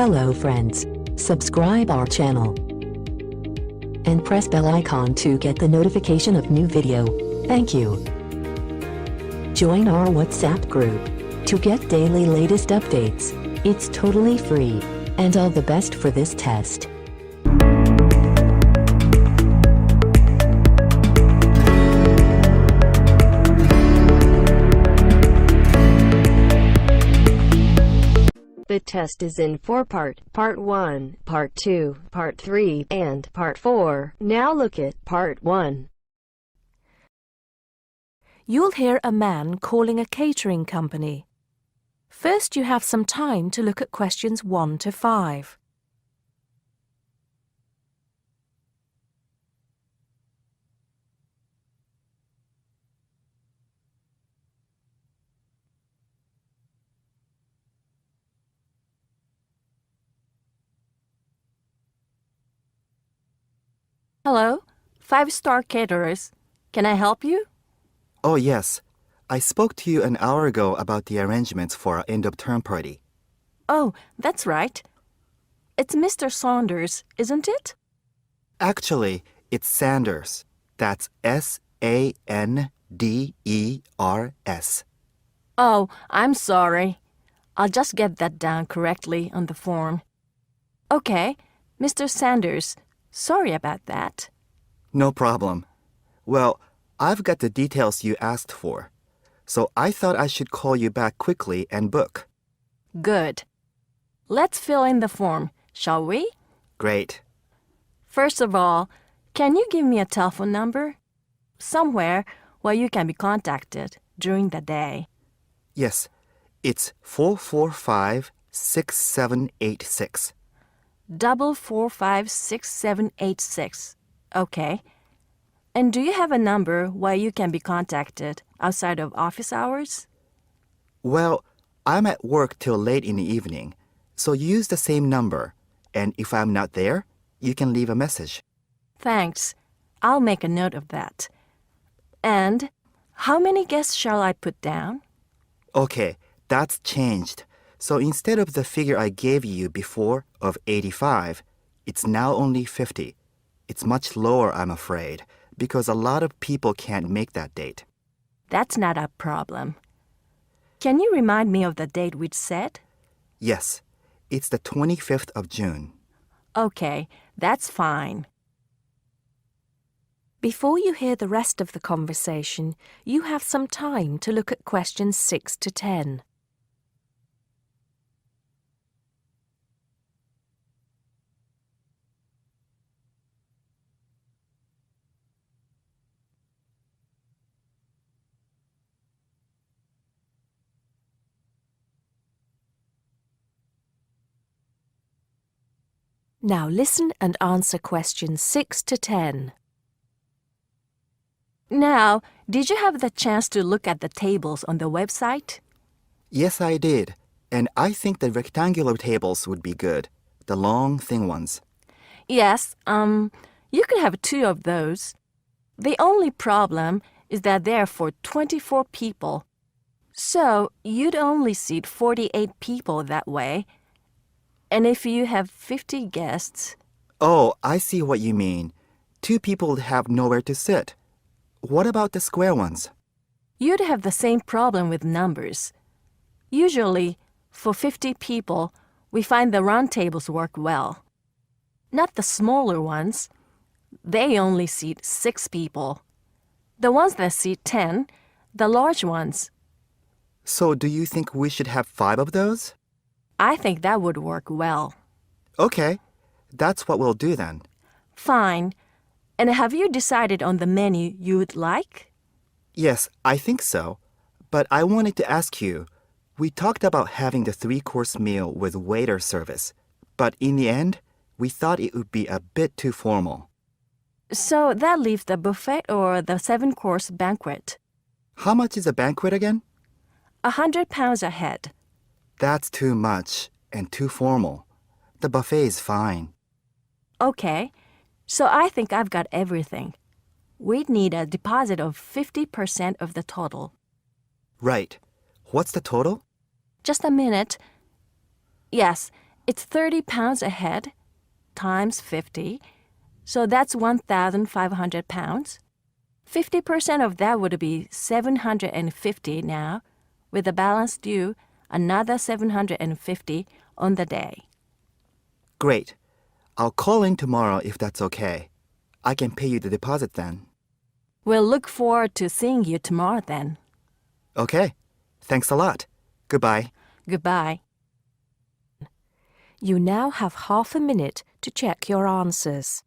Hello friends, subscribe our channel and press bell icon to get the notification of new video. Thank you. Join our WhatsApp group to get daily latest updates. It's totally free, and all the best for this test. The test is in 4-part, Part 1, Part 2, Part 3, and Part 4. Now look at Part 1. You'll hear a man calling a catering company. First, you have some time to look at questions 1 to 5. Hello, 5-star caterers. Can I help you? Oh, yes. I spoke to you an hour ago about the arrangements for our end-of-term party. Oh, that's right. It's Mr. Saunders, isn't it? Actually, it's Sanders. That's Sanders. Oh, I'm sorry. I'll just get that down correctly on the form. Okay, Mr. Sanders. Sorry about that. No problem. Well, I've got the details you asked for, so I thought I should call you back quickly and book. Good. Let's fill in the form, shall we? Great. First of all, can you give me a telephone number? Somewhere where you can be contacted during the day. Yes, it's 445-6786. 445-6786. Okay. And do you have a number where you can be contacted outside of office hours? Well, I'm at work till late in the evening, so use the same number, and if I'm not there, you can leave a message. Thanks. I'll make a note of that. And how many guests shall I put down? Okay, that's changed. So instead of the figure I gave you before of 85, it's now only 50. It's much lower, I'm afraid, because a lot of people can't make that date. That's not a problem. Can you remind me of the date we'd set? Yes, it's the 25th of June. Okay, that's fine. Before you hear the rest of the conversation, you have some time to look at questions 6 to 10. Now listen and answer questions 6 to 10. Now, did you have the chance to look at the tables on the website? Yes, I did. And I think the rectangular tables would be good. The long, thin ones. Yes, you could have 2 of those. The only problem is that they're for 24 people. So, you'd only seat 48 people that way. And if you have 50 guests... Oh, I see what you mean. 2 people would have nowhere to sit. What about the square ones? You'd have the same problem with numbers. Usually, for 50 people, we find the round tables work well. Not the smaller ones. They only seat 6 people. The ones that seat 10, the large ones. So do you think we should have 5 of those? I think that would work well. Okay, that's what we'll do then. Fine. And have you decided on the menu you would like? Yes, I think so. But I wanted to ask you, we talked about having the 3-course meal with waiter service, but in the end, we thought it would be a bit too formal. So that leaves the buffet or the 7-course banquet. How much is a banquet again? £100 a head. That's too much and too formal. The buffet is fine. Okay, so I think I've got everything. We'd need a deposit of 50% of the total. Right. What's the total? Just a minute. Yes, It's 30 pounds a head times 50, so that's 1,500 pounds. 50% of that would be 750 now, with the balance due another 750 on the day. Great. I'll call in tomorrow if that's okay. I can pay you the deposit then. We'll look forward to seeing you tomorrow then. Okay. Thanks a lot. Goodbye. Goodbye. You now have half a minute to check your answers.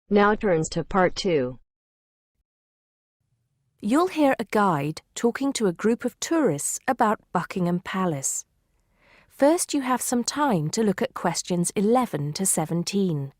Now turns to part 2. You'll hear a guide talking to a group of tourists about Buckingham Palace. First, you have some time to look at questions 11 to 17.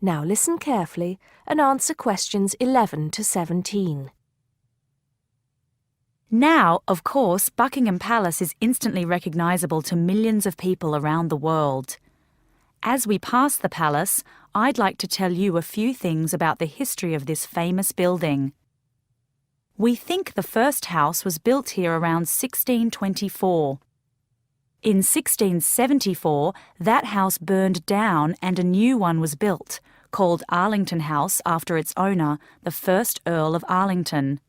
Now listen carefully and answer questions 11 to 17. Now, of course, Buckingham Palace is instantly recognisable to millions of people around the world. As we pass the palace, I'd like to tell you a few things about the history of this famous building. We think the first house was built here around 1624. In 1674, that house burned down and a new one was built, called Arlington House after its owner, the first Earl of Arlington.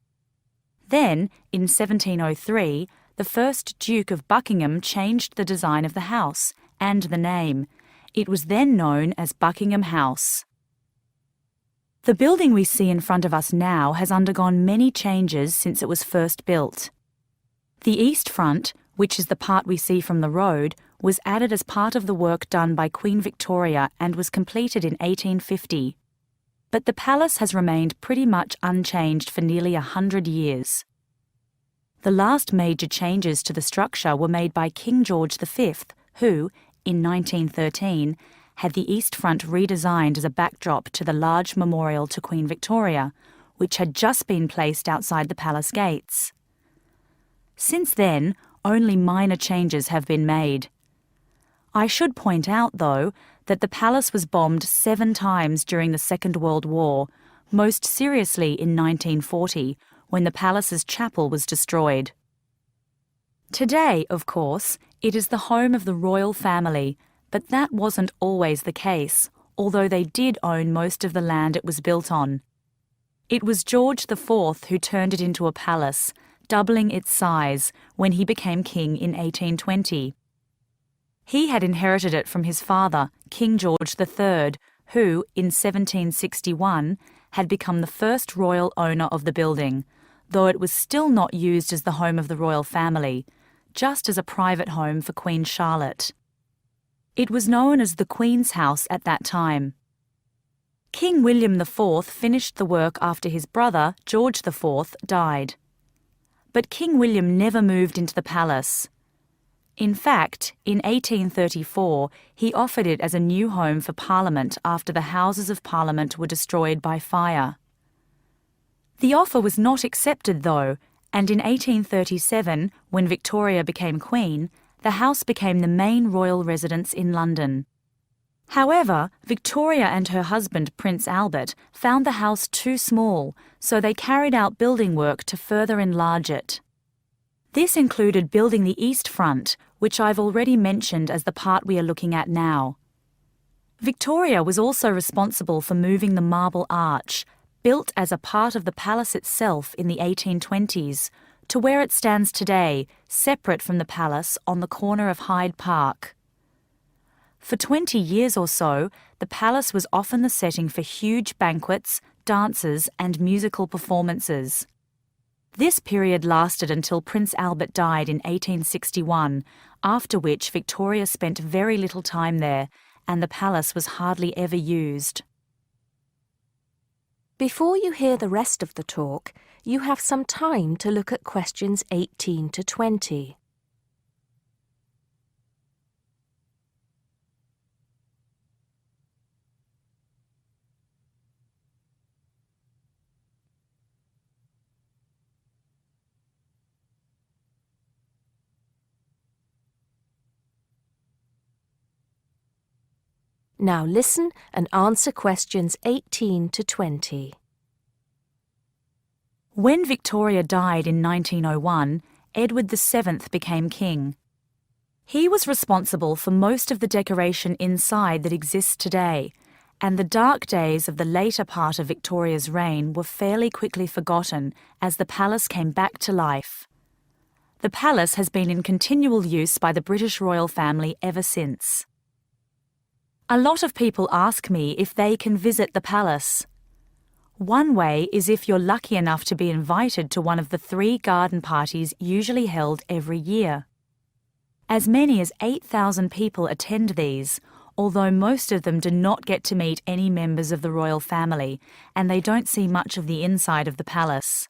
Then, in 1703, the first Duke of Buckingham changed the design of the house and the name. It was then known as Buckingham House. The building we see in front of us now has undergone many changes since it was first built. The east front, which is the part we see from the road, was added as part of the work done by Queen Victoria and was completed in 1850. But the palace has remained pretty much unchanged for nearly 100 years. The last major changes to the structure were made by King George V, who, in 1913, had the east front redesigned as a backdrop to the large memorial to Queen Victoria, which had just been placed outside the palace gates. Since then, only minor changes have been made. I should point out, though, that the palace was bombed 7 times during the Second World War, most seriously in 1940, when the palace's chapel was destroyed. Today, of course, it is the home of the royal family, but that wasn't always the case, although they did own most of the land it was built on. It was George IV who turned it into a palace, doubling its size when he became king in 1820. He had inherited it from his father, King George III, who, in 1761, had become the first royal owner of the building, though it was still not used as the home of the royal family, just as a private home for Queen Charlotte. It was known as the Queen's House at that time. King William IV finished the work after his brother, George IV, died. But King William never moved into the palace. In fact, in 1834, he offered it as a new home for Parliament after the Houses of Parliament were destroyed by fire. The offer was not accepted, though, and in 1837, when Victoria became Queen, the house became the main royal residence in London. However, Victoria and her husband, Prince Albert, found the house too small, so they carried out building work to further enlarge it. This included building the east front, which I've already mentioned as the part we are looking at now. Victoria was also responsible for moving the Marble Arch, built as a part of the palace itself in the 1820s, to where it stands today, separate from the palace on the corner of Hyde Park. For 20 years or so, the palace was often the setting for huge banquets, dances, and musical performances. This period lasted until Prince Albert died in 1861, after which Victoria spent very little time there and the palace was hardly ever used. Before you hear the rest of the talk, you have some time to look at questions 18 to 20. Now listen and answer questions 18 to 20. When Victoria died in 1901, Edward VII became king. He was responsible for most of the decoration inside that exists today, and the dark days of the later part of Victoria's reign were fairly quickly forgotten as the palace came back to life. The palace has been in continual use by the British royal family ever since. A lot of people ask me if they can visit the palace. One way is if you're lucky enough to be invited to one of the 3 garden parties usually held every year. As many as 8,000 people attend these, although most of them do not get to meet any members of the royal family, and they don't see much of the inside of the palace.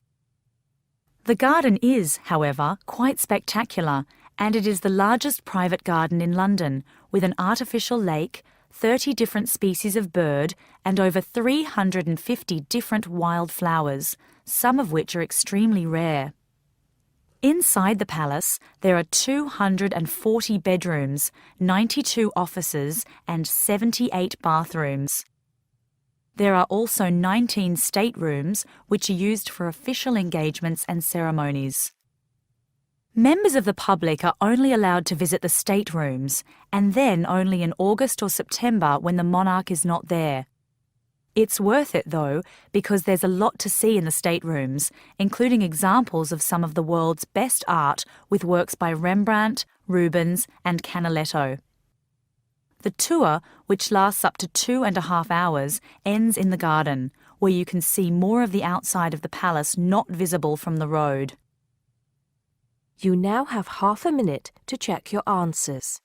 The garden is, however, quite spectacular, and it is the largest private garden in London, with an artificial lake, 30 different species of bird, and over 350 different wild flowers, some of which are extremely rare. Inside the palace, there are 240 bedrooms, 92 offices, and 78 bathrooms. There are also 19 staterooms, which are used for official engagements and ceremonies. Members of the public are only allowed to visit the staterooms, and then only in August or September when the monarch is not there. It's worth it, though, because there's a lot to see in the staterooms, including examples of some of the world's best art with works by Rembrandt, Rubens, and Canaletto. The tour, which lasts up to 2.5 hours, ends in the garden, where you can see more of the outside of the palace not visible from the road. You now have half a minute to check your answers.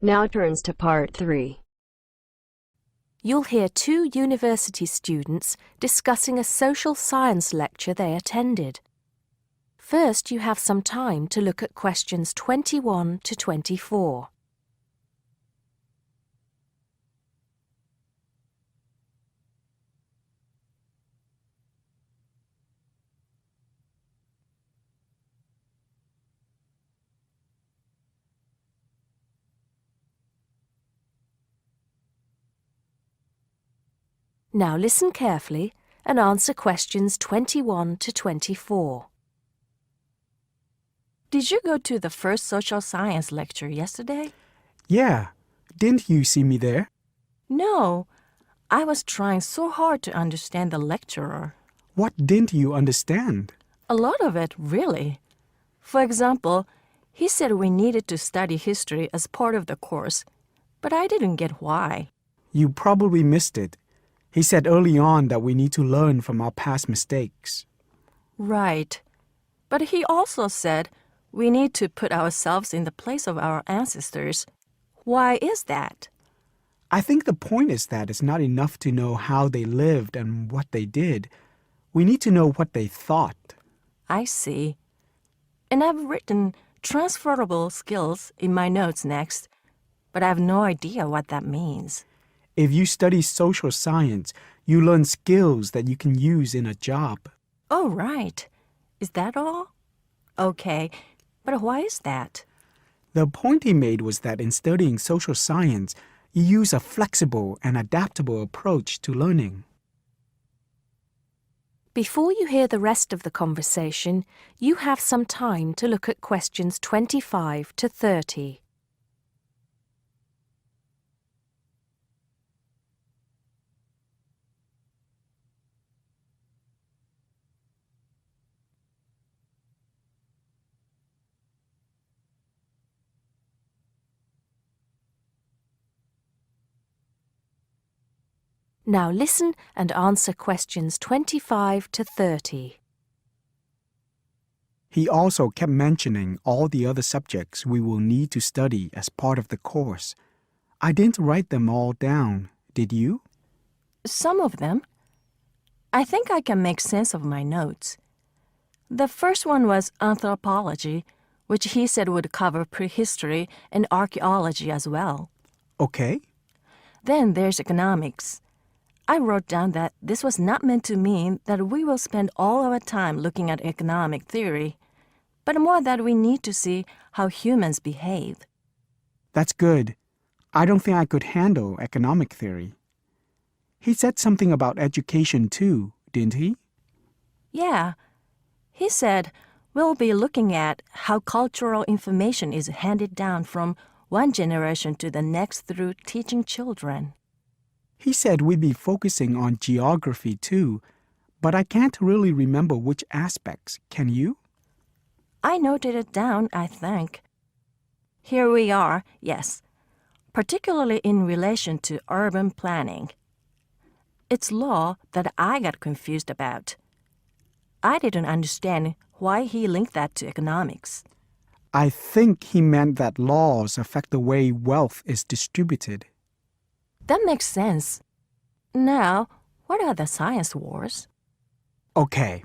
Now turns to part 3. You'll hear 2 university students discussing a social science lecture they attended. First, you have some time to look at questions 21 to 24. Now listen carefully and answer questions 21 to 24. Did you go to the first social science lecture yesterday? Yeah. Didn't you see me there? No. I was trying so hard to understand the lecturer. What didn't you understand? A lot of it, really. For example, he said we needed to study history as part of the course, but I didn't get why. You probably missed it. He said early on that we need to learn from our past mistakes. Right. But he also said we need to put ourselves in the place of our ancestors. Why is that? I think the point is that it's not enough to know how they lived and what they did. We need to know what they thought. I see. And I've written transferable skills in my notes next, but I have no idea what that means. If you study social science, you learn skills that you can use in a job. Oh, right. Is that all? Okay, but why is that? The point he made was that in studying social science, you use a flexible and adaptable approach to learning. Before you hear the rest of the conversation, you have some time to look at questions 25 to 30. Now listen and answer questions 25 to 30. He also kept mentioning all the other subjects we will need to study as part of the course. I didn't write them all down, did you? Some of them. I think I can make sense of my notes. The first one was anthropology, which he said would cover prehistory and archaeology as well. Okay. Then there's economics. I wrote down that this was not meant to mean that we will spend all our time looking at economic theory, but more that we need to see how humans behave. That's good. I don't think I could handle economic theory. He said something about education too, didn't he? Yeah. He said we'll be looking at how cultural information is handed down from one generation to the next through teaching children. He said we'd be focusing on geography too, but I can't really remember which aspects. Can you? I noted it down, I think. Here we are, yes, particularly in relation to urban planning. It's law that I got confused about. I didn't understand why he linked that to economics. I think he meant that laws affect the way wealth is distributed. That makes sense. Now, what are the science wars? Okay,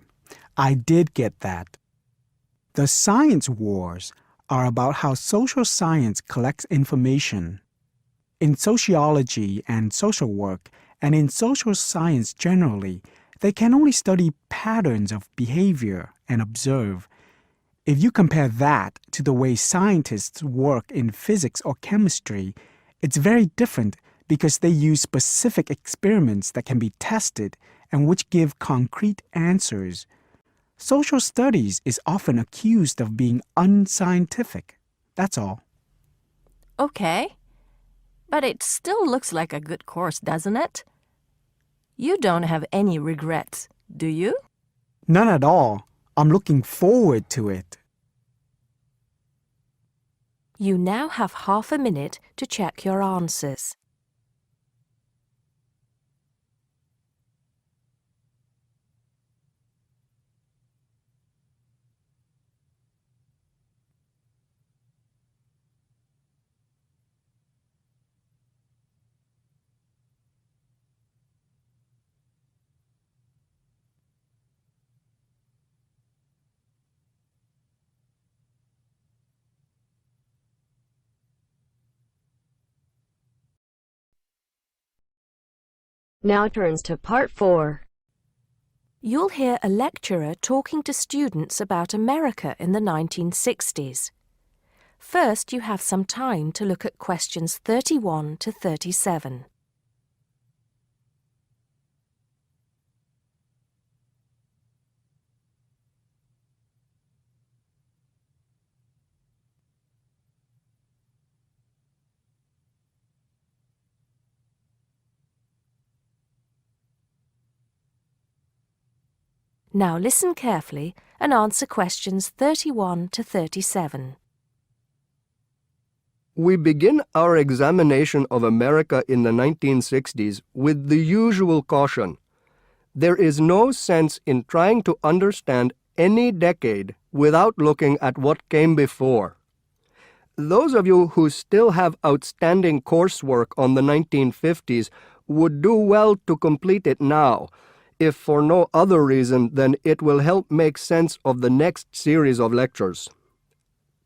I did get that. The science wars are about how social science collects information. In sociology and social work, and in social science generally, they can only study patterns of behavior and observe. If you compare that to the way scientists work in physics or chemistry, it's very different because they use specific experiments that can be tested and which give concrete answers. Social studies is often accused of being unscientific. That's all. Okay. But it still looks like a good course, doesn't it? You don't have any regrets, do you? None at all. I'm looking forward to it. You now have half a minute to check your answers. Now turns to part 4. You'll hear a lecturer talking to students about America in the 1960s. First, you have some time to look at questions 31 to 37. Now listen carefully and answer questions 31 to 37. We begin our examination of America in the 1960s with the usual caution. There is no sense in trying to understand any decade without looking at what came before. Those of you who still have outstanding coursework on the 1950s would do well to complete it now, if for no other reason than it will help make sense of the next series of lectures.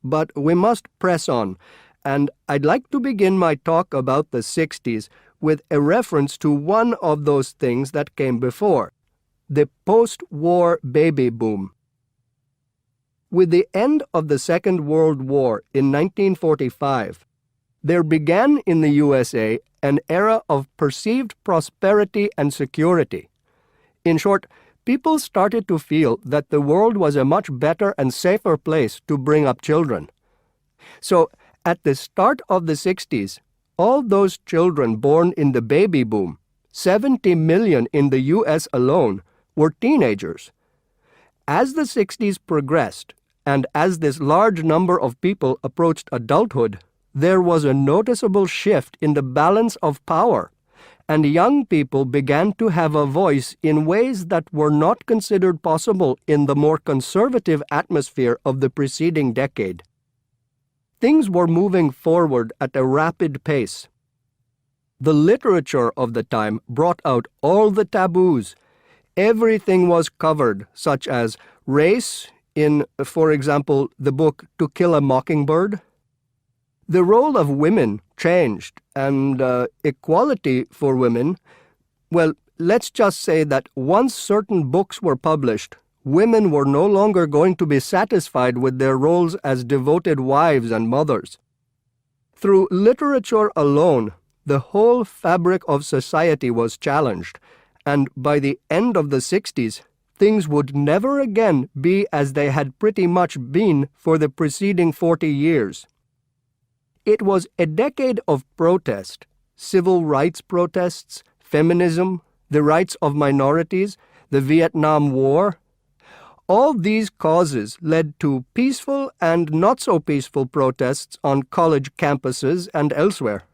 But we must press on, and I'd like to begin my talk about the 60s with a reference to one of those things that came before, the post-war baby boom. With the end of the Second World War in 1945, there began in the USA an era of perceived prosperity and security. In short, people started to feel that the world was a much better and safer place to bring up children. So, at the start of the 60s, all those children born in the baby boom, 70 million in the US alone, were teenagers. As the 60s progressed, and as this large number of people approached adulthood, there was a noticeable shift in the balance of power, and young people began to have a voice in ways that were not considered possible in the more conservative atmosphere of the preceding decade. Things were moving forward at a rapid pace. The literature of the time brought out all the taboos. Everything was covered, such as race in, for example, the book To Kill a Mockingbird. The role of women changed, and equality for women, well, let's just say that once certain books were published, women were no longer going to be satisfied with their roles as devoted wives and mothers. Through literature alone, the whole fabric of society was challenged, and by the end of the 60s, things would never again be as they had pretty much been for the preceding 40 years. It was a decade of protest, civil rights protests, feminism, the rights of minorities, the Vietnam War. All these causes led to peaceful and not-so-peaceful protests on college campuses and elsewhere.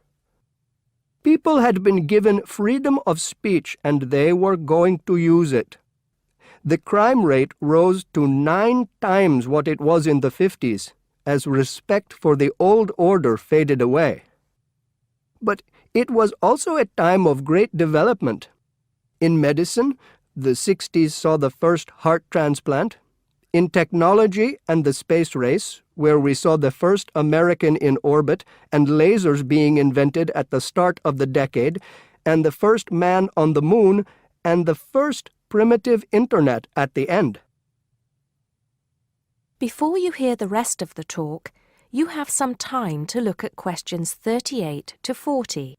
People had been given freedom of speech, and they were going to use it. The crime rate rose to 9 times what it was in the 50s, as respect for the old order faded away. But it was also a time of great development. In medicine, the 60s saw the first heart transplant. In technology and the space race, where we saw the first American in orbit and lasers being invented at the start of the decade, and the first man on the moon, and the first primitive internet at the end. Before you hear the rest of the talk, you have some time to look at questions 38 to 40.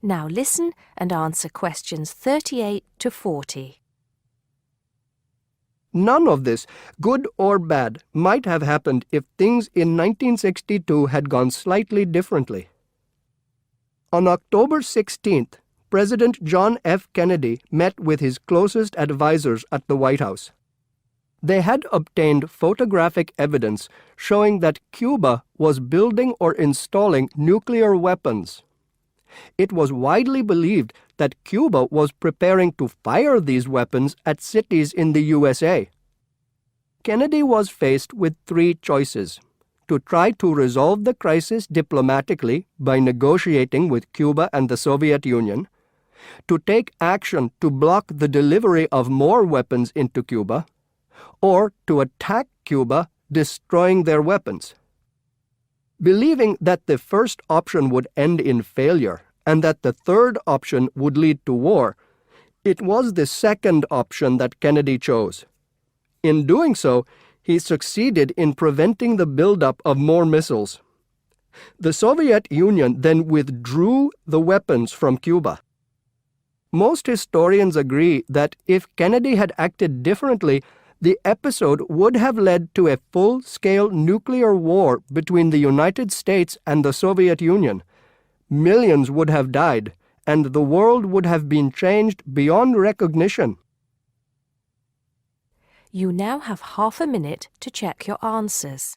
Now listen and answer questions 38 to 40. None of this, good or bad, might have happened if things in 1962 had gone slightly differently. On October 16th, President John F. Kennedy met with his closest advisors at the White House. They had obtained photographic evidence showing that Cuba was building or installing nuclear weapons. It was widely believed that Cuba was preparing to fire these weapons at cities in the USA. Kennedy was faced with 3 choices: to try to resolve the crisis diplomatically by negotiating with Cuba and the Soviet Union, to take action to block the delivery of more weapons into Cuba, or to attack Cuba, destroying their weapons. Believing that the first option would end in failure and that the third option would lead to war, it was the second option that Kennedy chose. In doing so, he succeeded in preventing the buildup of more missiles. The Soviet Union then withdrew the weapons from Cuba. Most historians agree that if Kennedy had acted differently, the episode would have led to a full-scale nuclear war between the United States and the Soviet Union. Millions would have died, and the world would have been changed beyond recognition. You now have half a minute to check your answers.